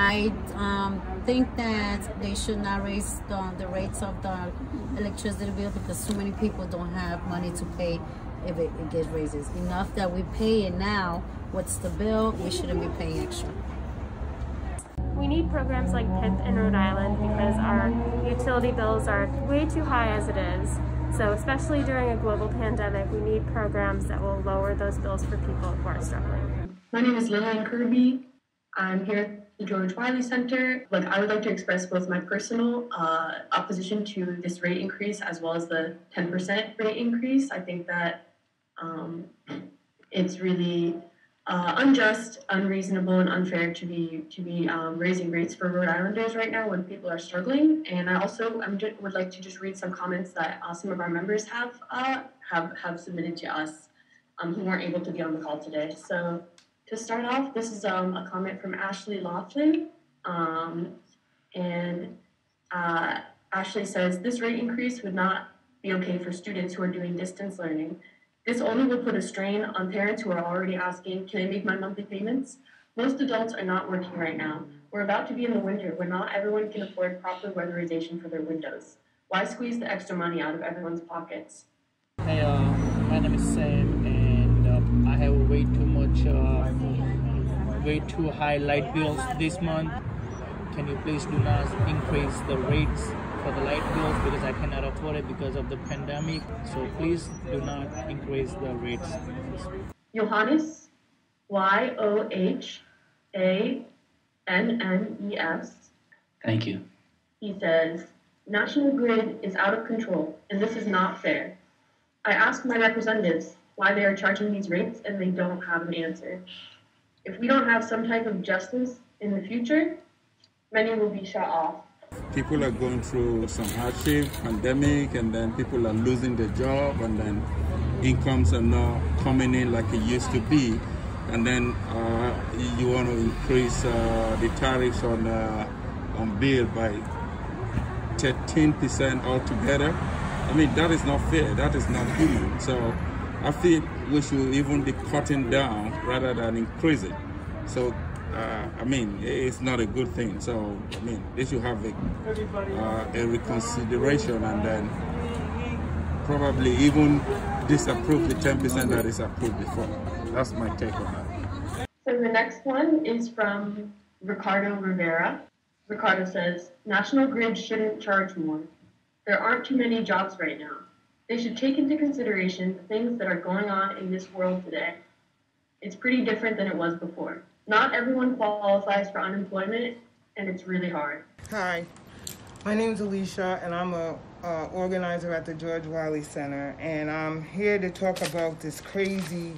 I think that they should not raise the rates of the electricity bill because too many people don't have money to pay if it gets raises. Enough that we pay it now. What's the bill? We shouldn't be paying extra. We need programs like PIP in Rhode Island because our utility bills are way too high as it is. So especially during a global pandemic, we need programs that will lower those bills for people who are struggling. My name is Lillian Kirby. I'm here at the George Wiley Center. I would like to express both my personal opposition to this rate increase as well as the 10% rate increase. I think that it's really unjust, unreasonable, and unfair to be raising rates for Rhode Islanders right now when people are struggling. And I also would like to just read some comments that some of our members have submitted to us who weren't able to be on the call today. So to start off, this is a comment from Ashley Laughlin, and Ashley says, "This rate increase would not be okay for students who are doing distance learning. This only will put a strain on parents who are already asking, can I make my monthly payments? Most adults are not working right now. We're about to be in the winter where not everyone can afford proper weatherization for their windows. Why squeeze the extra money out of everyone's pockets?" Hey, my name is Sam, and I have way too high light bills this month. Can you please do not increase the rates for the light bills because I cannot afford it because of the pandemic. So please do not increase the rates. Johannes, Yohannes. Thank you. He says, "National Grid is out of control, and this is not fair. I asked my representatives why they are charging these rates, and they don't have an answer. If we don't have some type of justice in the future, many will be shut off." People are going through some hardship, pandemic, and then people are losing their job, and then incomes are not coming in like it used to be. And then you want to increase the tariffs on bill by 13% altogether. I mean, that is not fair. That is not human. So I think we should even be cutting down rather than increasing. So I mean, it's not a good thing. So I mean, they should have a reconsideration and then probably even disapprove the 10% that is approved before. That's my take on that. So the next one is from Ricardo Rivera. Ricardo says, "National Grid shouldn't charge more. There aren't too many jobs right now. They should take into consideration the things that are going on in this world today. It's pretty different than it was before. Not everyone qualifies for unemployment, and it's really hard." Hi, my name is Alicia, and I'm a organizer at the George Wiley Center, and I'm here to talk about this crazy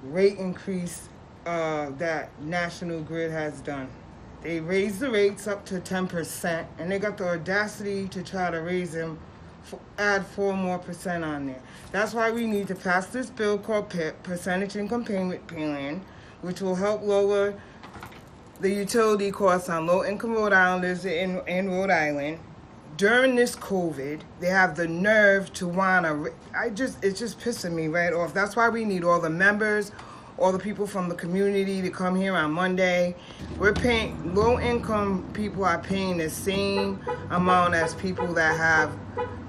rate increase that National Grid has done. They raised the rates up to 10%, and they got the audacity to try to raise them, add 4% more on there. That's why we need to pass this bill called PIP, Percentage Income Payment Plan, which will help lower the utility costs on low-income Rhode Islanders in Rhode Island. During this COVID, they have the nerve to wanna, it's just pissing me right off. That's why we need all the members, all the people from the community to come here on Monday. We're paying, low-income people are paying the same amount as people that have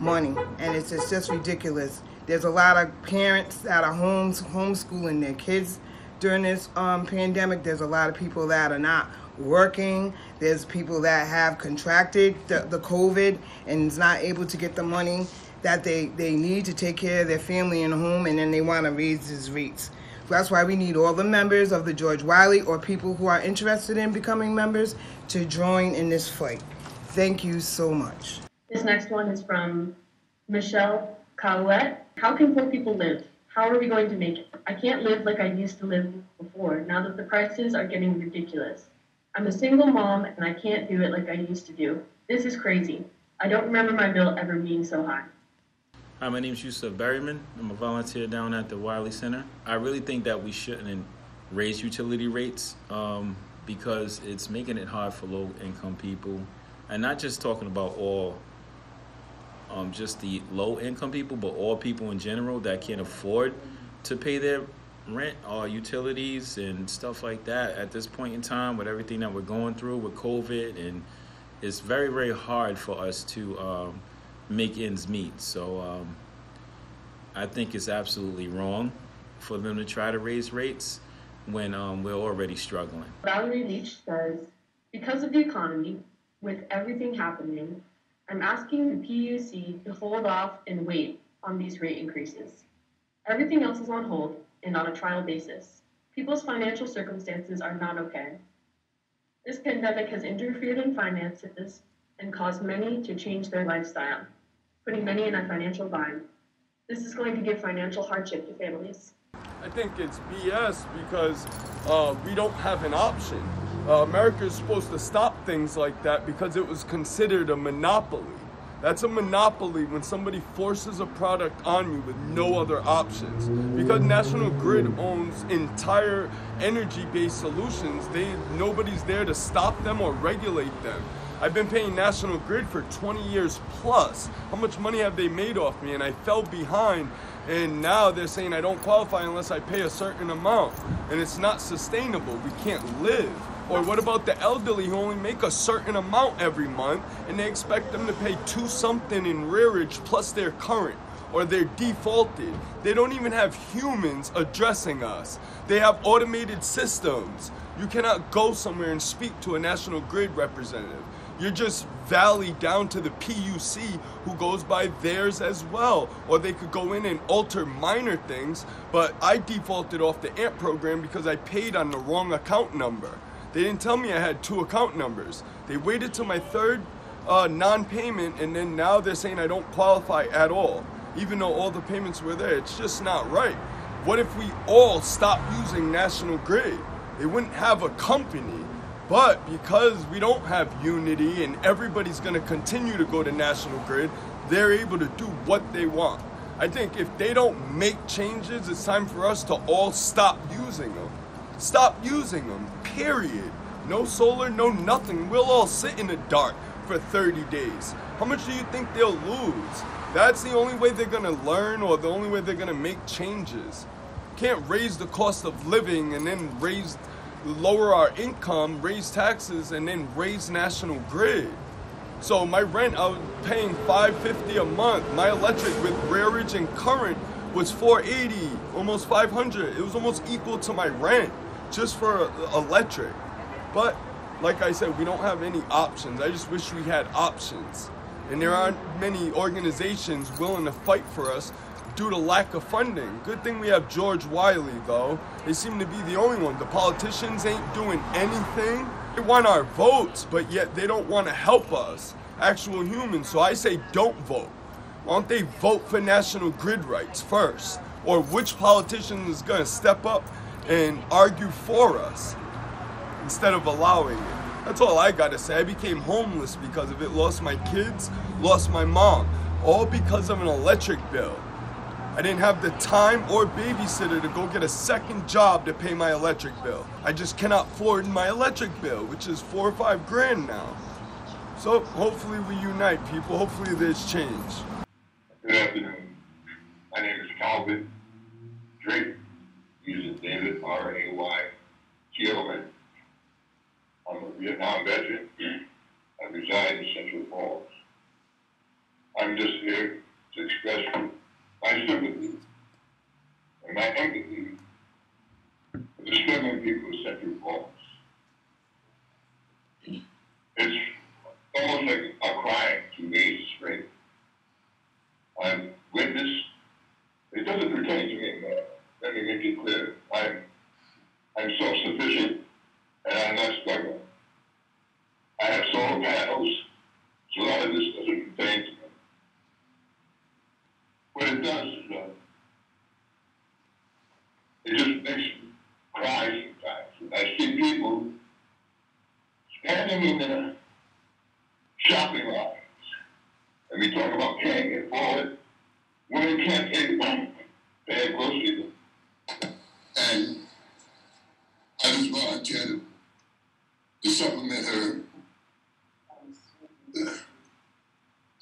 money, and it's just ridiculous. There's a lot of parents that are homeschooling their kids during this pandemic. There's a lot of people that are not working. There's people that have contracted the COVID and is not able to get the money that they need to take care of their family and home, and then they want to raise these rates. That's why we need all the members of the George Wiley or people who are interested in becoming members to join in this fight. Thank you so much. This next one is from Michelle Cowett. "How can poor people live? How are we going to make it? I can't live like I used to live before, now that the prices are getting ridiculous. I'm a single mom, and I can't do it like I used to do. This is crazy. I don't remember my bill ever being so high." Hi, my name is Yusuf Berryman. I'm a volunteer down at the Wiley Center. I really think that we shouldn't raise utility rates because it's making it hard for low-income people. And not just talking about all, just the low-income people, but all people in general that can't afford to pay their rent our utilities and stuff like that at this point in time with everything that we're going through with COVID, and it's very, very hard for us to make ends meet. So I think it's absolutely wrong for them to try to raise rates when we're already struggling. Valerie Leach says, because of the economy, with everything happening, I'm asking the PUC to hold off and wait on these rate increases. Everything else is on hold and on a trial basis. People's financial circumstances are not okay. This pandemic has interfered in finances and caused many to change their lifestyle, putting many in a financial bind. This is going to give financial hardship to families. I think it's BS because we don't have an option. America is supposed to stop things like that because it was considered a monopoly. That's a monopoly when somebody forces a product on you with no other options. Because National Grid owns entire energy-based solutions, nobody's there to stop them or regulate them. I've been paying National Grid for 20 years plus. How much money have they made off me? And I fell behind, and now they're saying I don't qualify unless I pay a certain amount. And it's not sustainable. We can't live. Or what about the elderly who only make a certain amount every month and they expect them to pay $2 something in rearage plus their current, or they're defaulted. They don't even have humans addressing us. They have automated systems. You cannot go somewhere and speak to a National Grid representative. You're just valley down to the PUC who goes by theirs as well. Or they could go in and alter minor things, but I defaulted off the AMP program because I paid on the wrong account number. They didn't tell me I had 2 account numbers. They waited till my 3rd non-payment, and then now they're saying I don't qualify at all, even though all the payments were there. It's just not right. What if we all stopped using National Grid? They wouldn't have a company, but because we don't have unity and everybody's gonna continue to go to National Grid, they're able to do what they want. I think if they don't make changes, it's time for us to all stop using them. Stop using them, period. No solar, no nothing. We'll all sit in the dark for 30 days. How much do you think they'll lose? That's the only way they're gonna learn, or the only way they're gonna make changes. Can't raise the cost of living and then lower our income, raise taxes, and then raise National Grid. So my rent, I was paying $550 a month. My electric with rearage and current was $480, almost $500. It was almost equal to my rent just for electric. But like I said, we don't have any options. I just wish we had options. And there aren't many organizations willing to fight for us due to lack of funding. Good thing we have George Wiley, though. They seem to be the only one. The politicians ain't doing anything. They want our votes, but yet they don't want to help us, actual humans. So I say don't vote. Why don't they vote for National Grid rights first? Or which politician is going to step up and argue for us instead of allowing it? That's all I got to say. I became homeless because of it. Lost my kids, lost my mom, all because of an electric bill. I didn't have the time or babysitter to go get a second job to pay my electric bill. I just cannot afford my electric bill, which is $4 or $5 grand now. So hopefully we unite, people. Hopefully there's change. Good afternoon. My name is Calvin Drake, using David R-A-Y Tillman. I'm a Vietnam veteran. I reside in Central Falls. I'm just here to express my sympathy and my empathy for the struggling people of Central Falls. It's almost like a crime to raise this rate. I've witnessed, it doesn't pertain to me, let me make it clear. I'm self-sufficient and I'm not struggling. I have solar panels, so a lot of this doesn't pertain to me. What it does is, it just makes me cry sometimes. I see people standing in their shopping lines, and we talk about paying it forward. Women can't pay a grocery bill. And I just volunteered to supplement her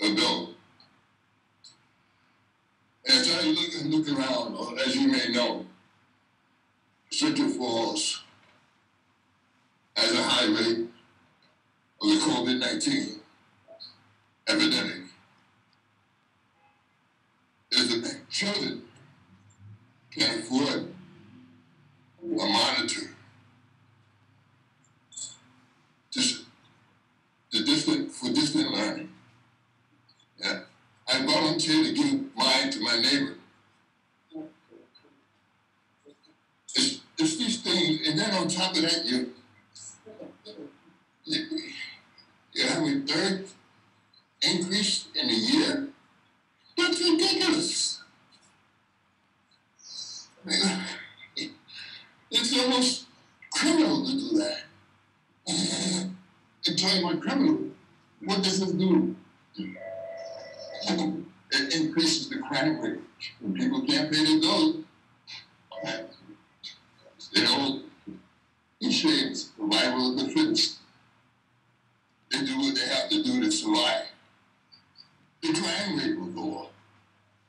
bill. And as I look around, as you may know, Central Falls has a high rate of the COVID-19 epidemic. Children can't afford a monitor. For distant learning. Yeah. I volunteered to give mine to my neighbor. It's these things, and then on top of that, you're having a third increase in a year? That's ridiculous. It's almost criminal to do that. And talking about criminal, what does this do? It increases the crime rate. When people can't pay their bills, they don't insurance, survival of the fittest. They do what they have to do to survive. The crime rate will go up.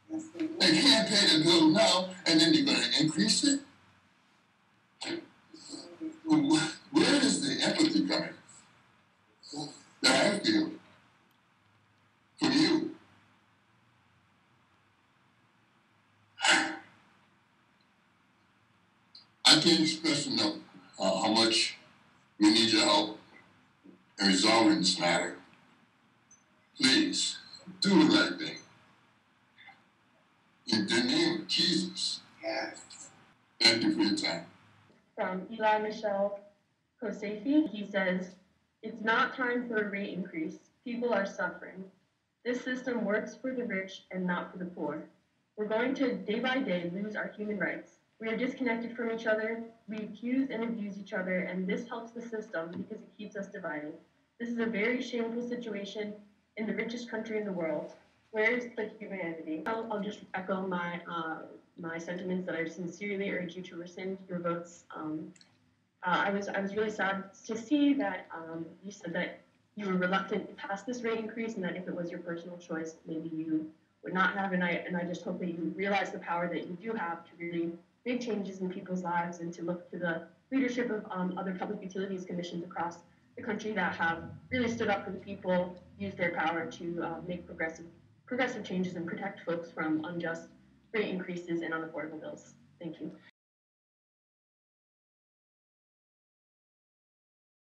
They can't pay the bill now, and then you're going to increase it? Where is the empathy coming that I feel from you? I can't express enough how much we need your help in resolving this matter. Please, do the right thing. In the name of Jesus. Yes. Thank you for your time. From Eli Michelle Kosefi, he says, "It's not time for a rate increase. People are suffering. This system works for the rich and not for the poor. We're going to, day by day, lose our human rights. We are disconnected from each other. We accuse and abuse each other, and this helps the system because it keeps us divided. This is a very shameful situation in the richest country in the world. Where is the humanity?" I'll just echo my sentiments that I sincerely urge you to rescind your votes. I was really sad to see that you said that you were reluctant to pass this rate increase, and that if it was your personal choice, maybe you would not have. And I just hope that you realize the power that you do have to really make changes in people's lives, and to look to the leadership of other public utilities commissions across the country that have really stood up for the people, used their power to make progressive changes and protect folks from unjust rate increases and unaffordable bills. Thank you.